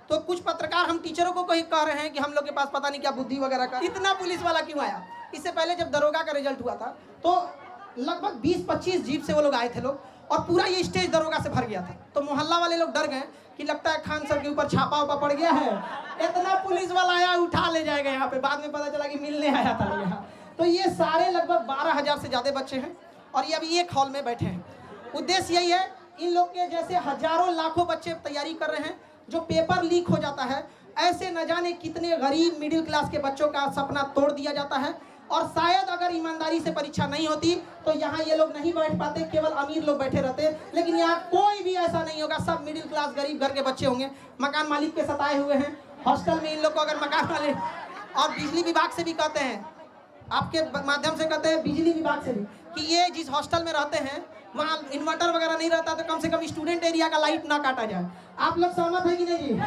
तो कुछ पत्रकार हम टीचरों को कहीं कह रहे हैं कि हम लोग के पास पता नहीं क्या बुद्धि वगैरह का, इतना पुलिस वाला क्यों आया। इससे पहले जब दरोगा का रिजल्ट हुआ था तो लगभग 20-25 जीप से वो लोग आए थे लोग, और पूरा ये स्टेज दरोगा से भर गया था। तो मोहल्ला वाले लोग डर गए कि लगता है खान सर के ऊपर छापा उपा पड़ गया है, इतना पुलिस वाला आया उठा ले जाएगा यहाँ पे। बाद में पता चला कि मिलने आया था यहाँ। तो ये सारे लगभग 12,000 से ज़्यादा बच्चे हैं और ये अभी एक हॉल में बैठे हैं। उद्देश्य यही है, इन लोग के जैसे हजारों लाखों बच्चे तैयारी कर रहे हैं, जो पेपर लीक हो जाता है, ऐसे न जाने कितने गरीब मिडिल क्लास के बच्चों का सपना तोड़ दिया जाता है। और शायद अगर ईमानदारी से परीक्षा नहीं होती तो यहाँ ये लोग नहीं बैठ पाते, केवल अमीर लोग बैठे रहते। लेकिन यहाँ कोई भी ऐसा नहीं होगा, सब मिडिल क्लास गरीब घर के बच्चे होंगे। मकान मालिक के सताए हुए हैं हॉस्टल में इन लोग को, अगर मकान वाले और बिजली विभाग से भी कहते हैं, आपके माध्यम से कहते हैं बिजली विभाग से भी, कि ये जिस हॉस्टल में रहते हैं वहाँ इन्वर्टर वगैरह नहीं रहता, तो कम से कम स्टूडेंट एरिया का लाइट ना काटा जाए। आप लोग सहमत है कि नहीं जी?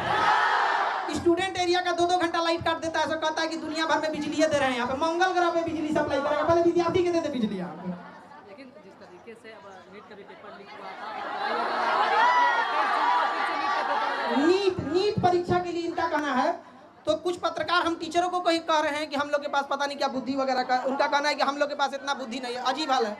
स्टूडेंट एरिया का 2-2 घंटा लाइट काट देता है, ऐसा कहता है कि दुनिया भर में बिजली दे रहे हैं, यहाँ पे मंगल ग्रह पे बिजली सप्लाई करेगा, पहले विद्यार्थी के दे बिजली यहाँ पे। लेकिन जिस तरीके से अब नीट का भी पेपर लीक हुआ था, नीट परीक्षा के लिए इनका कहना है, तो कुछ पत्रकार हम टीचरों को कहीं कह रहे हैं कि हम लोग के पास पता नहीं क्या बुद्धि वगैरह का, उनका कहना है कि हम लोग के पास इतना बुद्धि नहीं है। अजीब हाल है।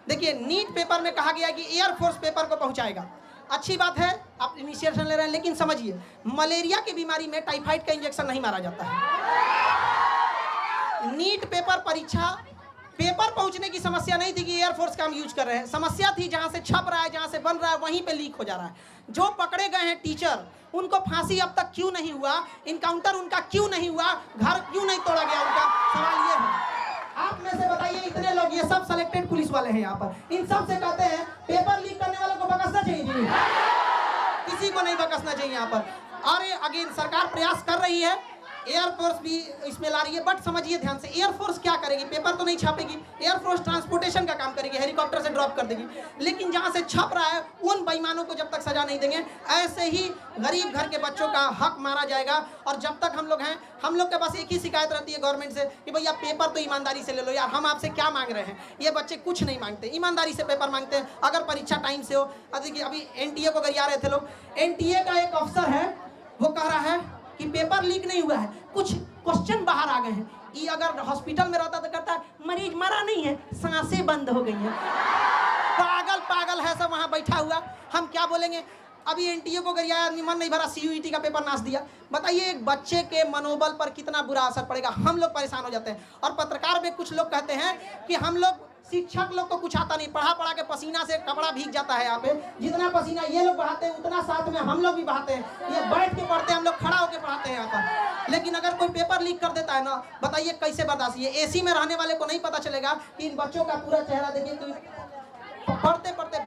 देखिए, नीट पेपर में कहा गया कि एयरफोर्स पेपर को पहुंचाएगा, अच्छी बात है, आप इनिशिएशन ले रहे हैं, लेकिन समझिए मलेरिया की बीमारी में टाइफाइड का इंजेक्शन नहीं मारा जाता है। नीट पेपर परीक्षा पेपर पहुंचने की समस्या नहीं थी कि एयरफोर्स का हम यूज कर रहे हैं, समस्या थी जहां से छप रहा है, जहां से बन रहा है, वहीं पे लीक हो जा रहा है। जो पकड़े गए हैं टीचर, उनको फांसी अब तक क्यों नहीं हुआ, इनकाउंटर उनका क्यों नहीं हुआ, घर क्यों नहीं तोड़ा गया, उनका सवाल ये है। आप में से बताइए, इतने लोग, ये सब सेलेक्टेड पुलिस वाले हैं यहाँ पर, इन सब से कहते हैं पेपर लीक करने वालों को बकसना चाहिए जी, किसी को नहीं बकसना चाहिए यहाँ पर। अरे अगेन सरकार प्रयास कर रही है, एयरफोर्स भी इसमें ला रही है, बट समझिए ध्यान से, एयरफोर्स क्या करेगी, पेपर तो नहीं छापेगी, एयरफोर्स ट्रांसपोर्टेशन का काम करेगी, हेलीकॉप्टर से ड्रॉप कर देगी। लेकिन जहां से छप रहा है उन बेईमानों को जब तक सजा नहीं देंगे, ऐसे ही गरीब घर के बच्चों का हक मारा जाएगा। और जब तक हम लोग हैं, हम लोग के पास एक ही शिकायत रहती है गवर्नमेंट से कि भैया पेपर तो ईमानदारी से ले लो यार, हम आपसे क्या मांग रहे हैं। ये बच्चे कुछ नहीं मांगते, ईमानदारी से पेपर मांगते हैं, अगर परीक्षा टाइम से हो। देखिए अभी एनटीए को गरिया रहे थे लोग, एनटीए का एक अफसर है, वो कह रहा है कि पेपर लीक नहीं हुआ है, कुछ क्वेश्चन बाहर आ गए हैं। ये अगर हॉस्पिटल में रहता तो कहता है मरीज मरा नहीं है, सांसें बंद हो गई हैं। पागल है सब वहां बैठा हुआ, हम क्या बोलेंगे। अभी एनटीए को गरिया आदमी, मन नहीं भरा, सीयूईटी का पेपर नाश दिया। बताइए एक बच्चे के मनोबल पर कितना बुरा असर पड़ेगा, हम लोग परेशान हो जाते हैं। और पत्रकार में कुछ लोग कहते हैं कि हम लोग शिक्षक लोग को कुछ आता नहीं, पढ़ा के पसीना से कपड़ा भीग जाता है। यहाँ पे जितना पसीना ये लोग बहाते हैं, उतना साथ में हम लोग भी बहाते हैं। ये बैठ के पढ़ते हैं, हम लोग खड़ा होकर पढ़ाते हैं यहाँ पर। लेकिन अगर कोई पेपर लीक कर देता है ना, बताइए कैसे बर्दाश्त। ये एसी में रहने वाले को नहीं पता चलेगा कि इन बच्चों का पूरा चेहरा देखिए, पढ़ते पढ़ते